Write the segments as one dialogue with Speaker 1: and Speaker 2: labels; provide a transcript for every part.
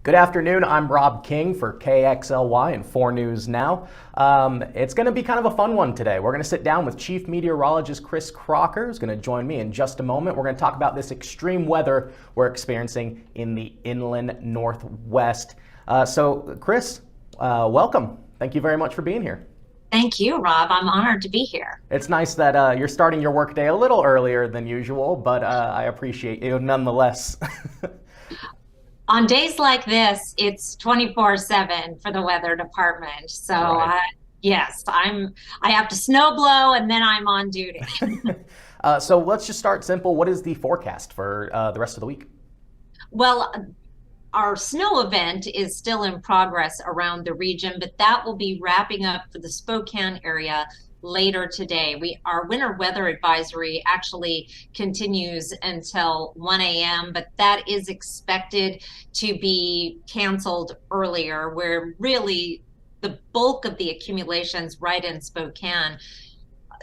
Speaker 1: Good afternoon. I'm Rob King for KXLY and 4 News Now. It's going to be kind of a fun one today. We're going to sit down with Chief Meteorologist Kris Crocker, who's going to join me in just a moment. We're going to talk about this extreme weather we're experiencing in the inland Northwest. So, Kris, welcome. Thank you very much for being here.
Speaker 2: Thank you, Rob. I'm honored to be here.
Speaker 1: It's nice that you're starting your workday a little earlier than usual, but I appreciate you nonetheless.
Speaker 2: On days like this, it's 24/7 for the weather department. So,
Speaker 1: Right.
Speaker 2: yes, I have to snow blow and then I'm on duty.
Speaker 1: So let's just start simple. What is the forecast for the rest of the week?
Speaker 2: Well, our snow event is still in progress around the region, but that will be wrapping up for the Spokane area later today. Our winter weather advisory actually continues until 1 a.m., but that is expected to be canceled earlier, where really the bulk of the accumulations right in Spokane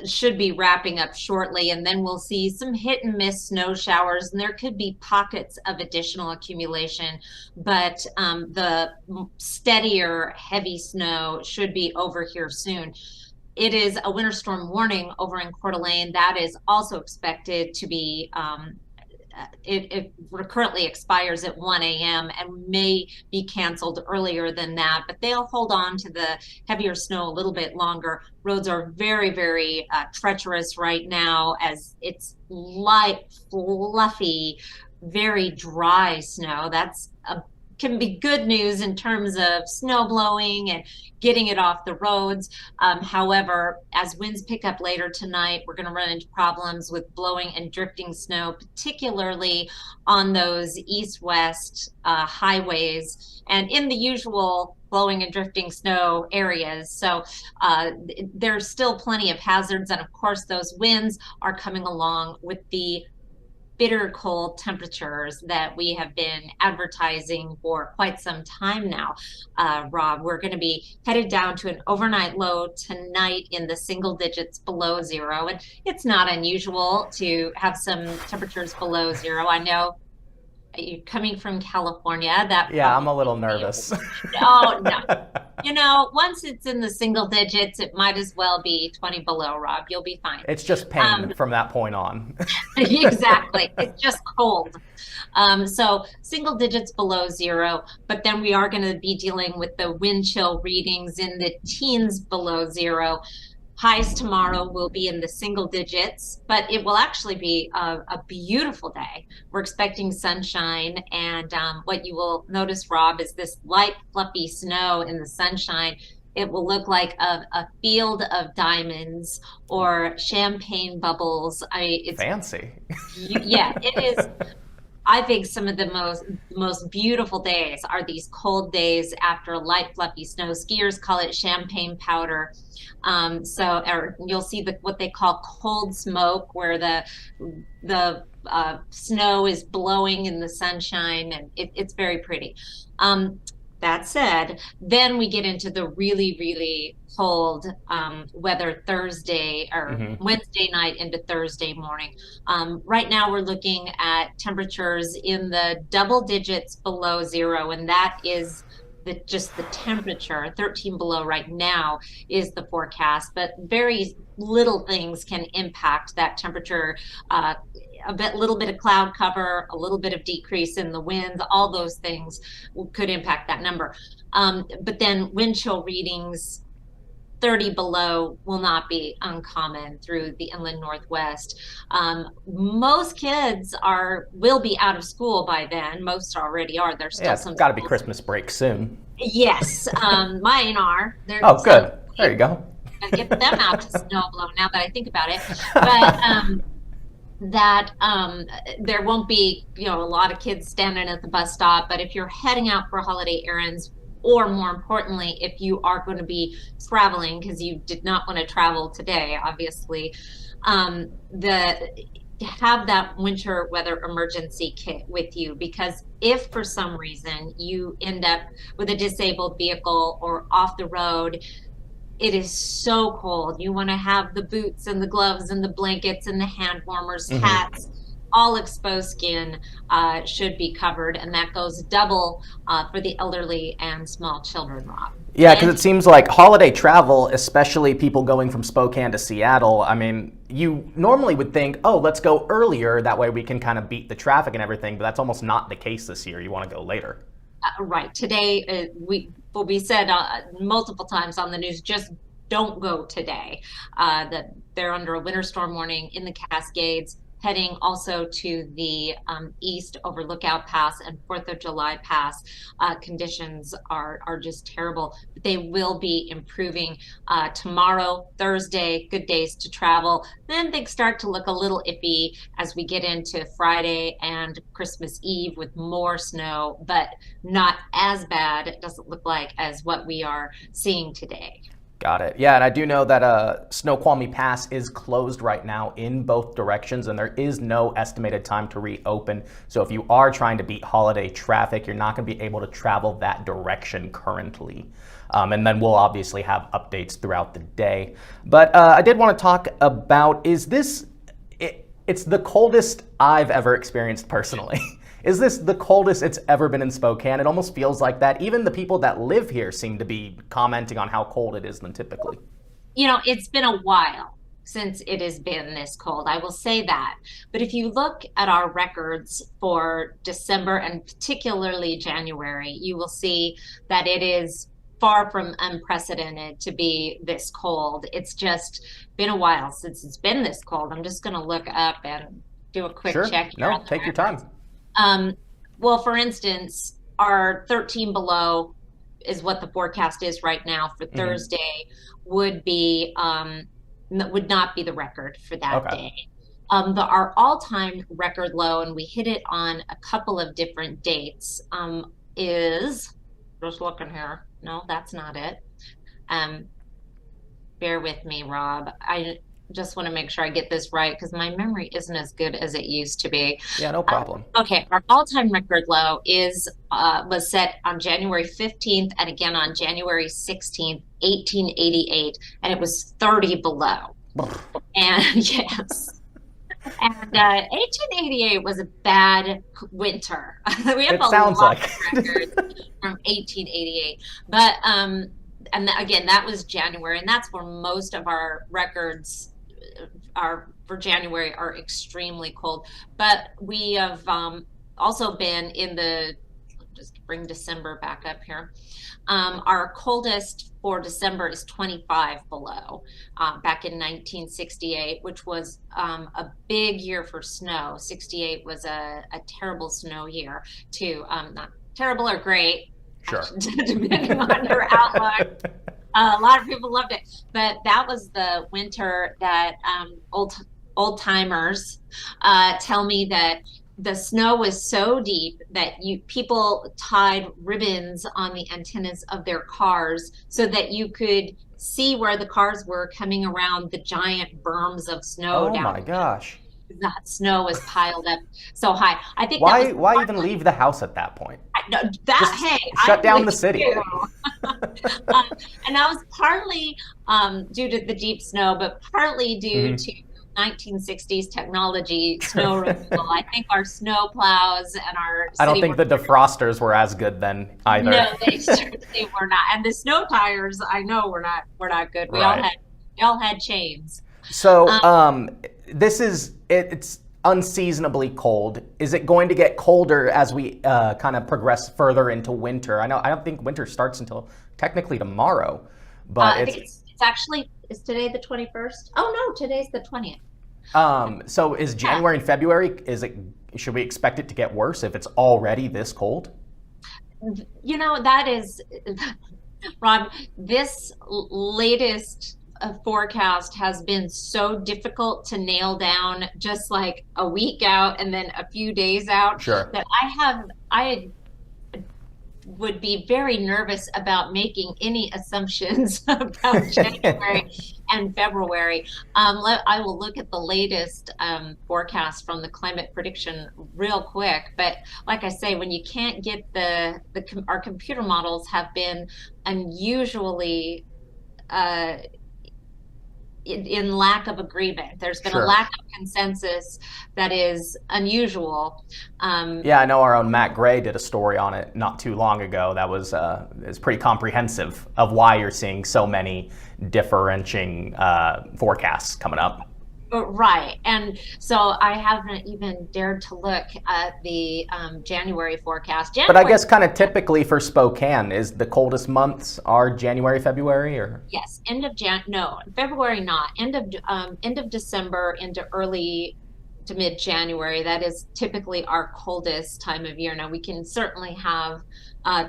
Speaker 2: should be wrapping up shortly, and then we'll see some hit and miss snow showers, and there could be pockets of additional accumulation, but the steadier heavy snow should be over here soon. It is a winter storm warning over in Coeur d'Alene that is also expected to be it currently expires at 1 a.m. and may be canceled earlier than that, but they'll hold on to the heavier snow a little bit longer. Roads are very, very treacherous right now as it's light, fluffy, very dry snow. Can be good news in terms of snow blowing and getting it off the roads. However, as winds pick up later tonight, we're going to run into problems with blowing and drifting snow, particularly on those east-west highways and in the usual blowing and drifting snow areas. So there's still plenty of hazards. And of course, those winds are coming along with the bitter cold temperatures that we have been advertising for quite some time now. Rob, we're going to be headed down to an overnight low tonight in the single digits below zero. And it's not unusual to have some temperatures below zero. I know you're coming from California.
Speaker 1: Yeah, I'm a little nervous.
Speaker 2: Oh, no. Once it's in the single digits, it might as well be 20 below, Rob. You'll be fine.
Speaker 1: It's just pain from that point on.
Speaker 2: Exactly. It's just cold. So single digits below zero, but then we are going to be dealing with the wind chill readings in the teens below zero. Highs tomorrow will be in the single digits, but it will actually be a beautiful day. We're expecting sunshine, and what you will notice, Rob, is this light, fluffy snow in the sunshine. It will look like a field of diamonds or champagne bubbles. It's
Speaker 1: fancy.
Speaker 2: Yeah, it is. I think some of the most beautiful days are these cold days after light fluffy snow. Skiers call it champagne powder. Or you'll see what they call cold smoke, where the snow is blowing in the sunshine, and it's very pretty. That said, then we get into the really, really cold weather Thursday or Wednesday night into Thursday morning. Right now we're looking at temperatures in the double digits below zero, and that is just the temperature. 13 below right now is the forecast, but very little things can impact that temperature. Little bit of cloud cover, a little bit of decrease in the winds, all those things could impact that number. But then wind chill readings 30 below will not be uncommon through the inland Northwest. Most kids will be out of school by then. Most already are. There's still some.
Speaker 1: It's got to be Christmas break soon.
Speaker 2: Yes, mine are.
Speaker 1: Oh, good. There you go.
Speaker 2: Gotta get them out to snow blow now that I think about it. But there won't be a lot of kids standing at the bus stop. But if you're heading out for holiday errands, or more importantly, if you are going to be traveling, because you did not want to travel today, obviously, have that winter weather emergency kit with you, because if for some reason you end up with a disabled vehicle or off the road, it is so cold. You want to have the boots and the gloves and the blankets and the hand warmers, hats, all exposed skin should be covered, and that goes double for the elderly and small children, Rob.
Speaker 1: Yeah, because it seems like holiday travel, especially people going from Spokane to Seattle, I mean, you normally would think, oh, let's go earlier, that way we can kind of beat the traffic and everything, but that's almost not the case this year. You want to go later.
Speaker 2: Right. Today, we said multiple times on the news, just don't go today. That they're under a winter storm warning in the Cascades, heading also to the east over Lookout Pass and 4th of July Pass. Conditions are just terrible. They will be improving tomorrow, Thursday, good days to travel. Then things start to look a little iffy as we get into Friday and Christmas Eve with more snow, but not as bad, it doesn't look like, as what we are seeing today.
Speaker 1: Got it. Yeah, and I do know that Snoqualmie Pass is closed right now in both directions, and there is no estimated time to reopen. So if you are trying to beat holiday traffic, you're not going to be able to travel that direction currently. And then we'll obviously have updates throughout the day. But I did want to talk about, it's the coldest I've ever experienced personally. Is this the coldest it's ever been in Spokane? It almost feels like that. Even the people that live here seem to be commenting on how cold it is than typically.
Speaker 2: You know, it's been a while since it has been this cold. I will say that. But if you look at our records for December and particularly January, you will see that it is far from unprecedented to be this cold. It's just been a while since it's been this cold. I'm just going to look up and do a quick check here.
Speaker 1: No, take your time.
Speaker 2: Well, for instance, our 13 below is what the forecast is right now for Thursday would not be the record for that day. Our all-time record low, and we hit it on a couple of different dates, is, just looking here. No, that's not it. Bear with me, Rob. I just want to make sure I get this right because my memory isn't as good as it used to be.
Speaker 1: Yeah, no problem.
Speaker 2: Okay, our all-time record low was set on January 15th and again on January 16th, 1888, and it was 30 below. And yes. And 1888 was a bad winter. We have a lot of records from 1888. But and again, that was January, and that's where most of our records for January are extremely cold. But we have also been in just bring December back up here. Our coldest for December is 25 below back in 1968, which was a big year for snow. 68 was a terrible snow year too. Not terrible or great,
Speaker 1: sure,
Speaker 2: depending on your outlook. A lot of people loved it, but that was the winter that old timers tell me that the snow was so deep that people tied ribbons on the antennas of their cars so that you could see where the cars were coming around the giant berms of snow.
Speaker 1: Oh my gosh.
Speaker 2: That snow was piled up so high. I think
Speaker 1: why even leave the house at that point? Shut down the city.
Speaker 2: And that was partly due to the deep snow, but partly due to 1960s technology, snow removal. I think our snow plows and our
Speaker 1: I don't think the defrosters were as good then either.
Speaker 2: No, they certainly were not. And the snow tires, I know, were not good. We all had chains.
Speaker 1: So it's unseasonably cold. Is it going to get colder as we kind of progress further into winter? I don't think winter starts until technically tomorrow, but
Speaker 2: it's today the 21st? Oh no, today's the 20th.
Speaker 1: So is January and February, should we expect it to get worse if it's already this cold?
Speaker 2: You know, that is, Ron, this latest forecast has been so difficult to nail down, just like a week out and then a few days out,
Speaker 1: sure,
Speaker 2: that I would be very nervous about making any assumptions about January and February. I will look at the latest forecast from the climate prediction real quick. But like I say, when you can't get our computer models have been unusually in lack of agreement. There's been a
Speaker 1: Sure.
Speaker 2: lack of consensus that is unusual.
Speaker 1: Yeah, I know our own Matt Gray did a story on it not too long ago that was is pretty comprehensive of why you're seeing so many differentiating forecasts coming up.
Speaker 2: Right. And so I haven't even dared to look at the January forecast.
Speaker 1: But I
Speaker 2: January,
Speaker 1: guess kind of typically for Spokane, is the coldest months are January, February, or?
Speaker 2: yes, no, February not. End of December into early to mid-January. That is typically our coldest time of year. Now we can certainly have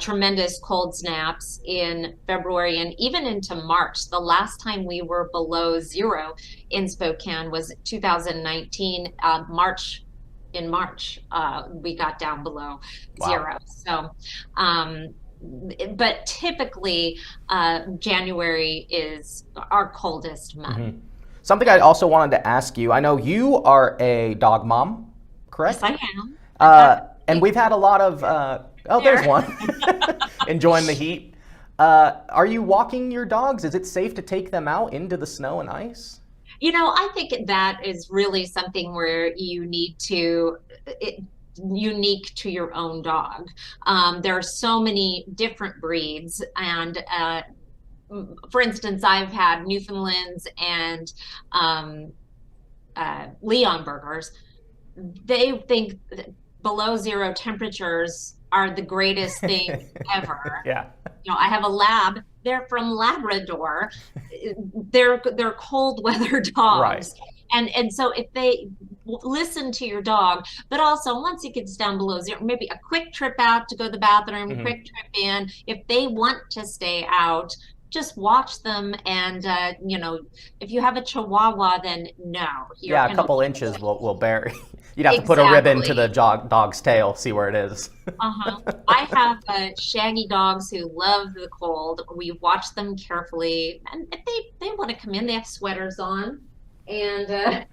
Speaker 2: tremendous cold snaps in February and even into March. The last time we were below zero in Spokane was 2019, March. In March, we got down below zero. So, but typically, January is our coldest month.
Speaker 1: Mm-hmm. Something I also wanted to ask you, I know you are a dog mom, correct?
Speaker 2: Yes, I am.
Speaker 1: And we've had a lot of, oh, there's one, enjoying the heat. Are you walking your dogs? Is it safe to take them out into the snow and ice?
Speaker 2: I think that is really something where you need to, unique to your own dog. There are so many different breeds, and for instance, I've had Newfoundlands and Leonbergers. They think below zero temperatures are the greatest thing ever.
Speaker 1: Yeah.
Speaker 2: I have a lab. They're from Labrador. They're cold weather dogs.
Speaker 1: Right.
Speaker 2: And so if they listen to your dog, but also once it gets down below zero, maybe a quick trip out to go to the bathroom, quick trip in. If they want to stay out, just watch them. And, if you have a Chihuahua, then no.
Speaker 1: Yeah, a couple inches will bury. You'd have to put a ribbon to the dog's tail, see where it is.
Speaker 2: I have shaggy dogs who love the cold. We watch them carefully, and if they want to come in, they have sweaters on, and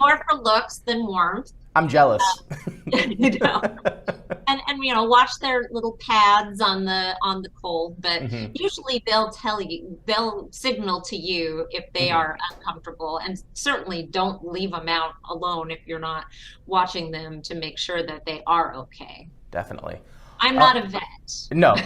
Speaker 2: more for looks than warmth.
Speaker 1: I'm jealous.
Speaker 2: And watch their little pads on the cold, but usually they'll signal to you if they are uncomfortable, and certainly don't leave them out alone if you're not watching them to make sure that they are okay.
Speaker 1: Definitely.
Speaker 2: I'm not a vet.
Speaker 1: No,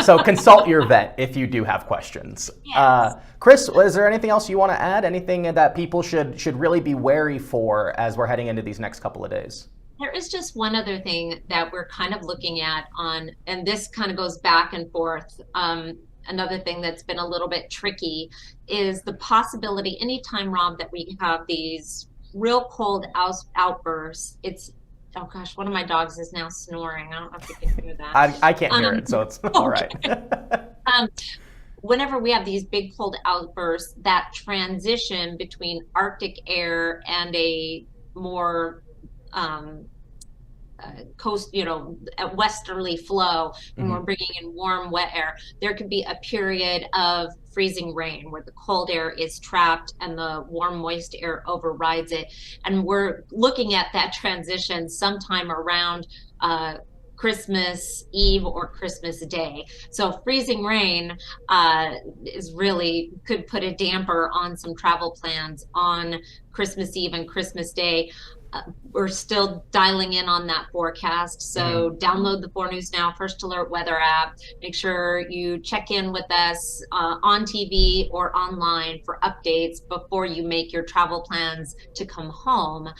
Speaker 1: so consult your vet if you do have questions.
Speaker 2: Yes.
Speaker 1: Kris, is there anything else you want to add? Anything that people should really be wary for as we're heading into these next couple of days?
Speaker 2: There is just one other thing that we're kind of looking at and this kind of goes back and forth. Another thing that's been a little bit tricky is the possibility anytime, Rob, that we have these real cold outbursts. Oh gosh, one of my dogs is now snoring. I don't know if you can hear that.
Speaker 1: I can't hear it, so it's all right.
Speaker 2: Whenever we have these big cold outbursts, that transition between Arctic air and a more coast, a westerly flow, and we're bringing in warm, wet air, there could be a period of freezing rain where the cold air is trapped and the warm, moist air overrides it. And we're looking at that transition sometime around Christmas Eve or Christmas Day. So freezing rain could put a damper on some travel plans on Christmas Eve and Christmas Day. We're still dialing in on that forecast. So download the 4 News Now First Alert weather app. Make sure you check in with us on TV or online for updates before you make your travel plans to come home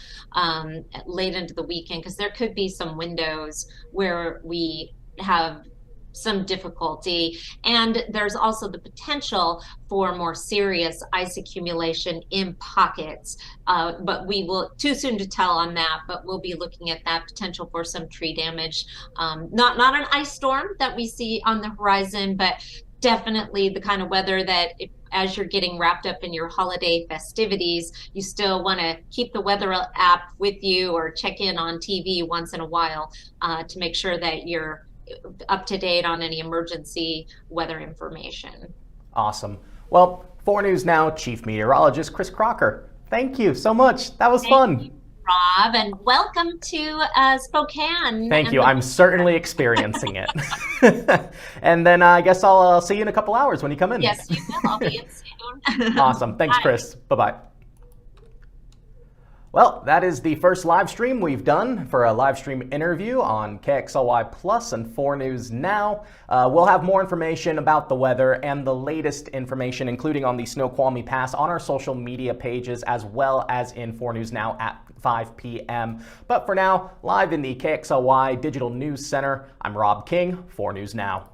Speaker 2: late into the weekend, because there could be some windows where we have some difficulty, and there's also the potential for more serious ice accumulation in pockets, but we will, too soon to tell on that, but we'll be looking at that potential for some tree damage. Not an ice storm that we see on the horizon, but definitely the kind of weather that as you're getting wrapped up in your holiday festivities, you still want to keep the weather app with you or check in on TV once in a while to make sure that you're up to date on any emergency weather information.
Speaker 1: Awesome. Well, 4 News Now Chief Meteorologist Kris Crocker, thank you so much. That was fun.
Speaker 2: Thank you, Rob, and welcome to Spokane.
Speaker 1: Thank you. I'm certainly experiencing it. And then I guess I'll see you in a couple hours when you come in.
Speaker 2: Yes, you will. I'll be in San soon.
Speaker 1: Awesome. Thanks,
Speaker 2: Bye.
Speaker 1: Kris. Bye-bye. Well, that is the first live stream we've done for a live stream interview on KXLY Plus and 4 News Now. We'll have more information about the weather and the latest information, including on the Snoqualmie Pass, on our social media pages, as well as in 4 News Now at 5 p.m. But for now, live in the KXLY Digital News Center, I'm Rob King, 4 News Now.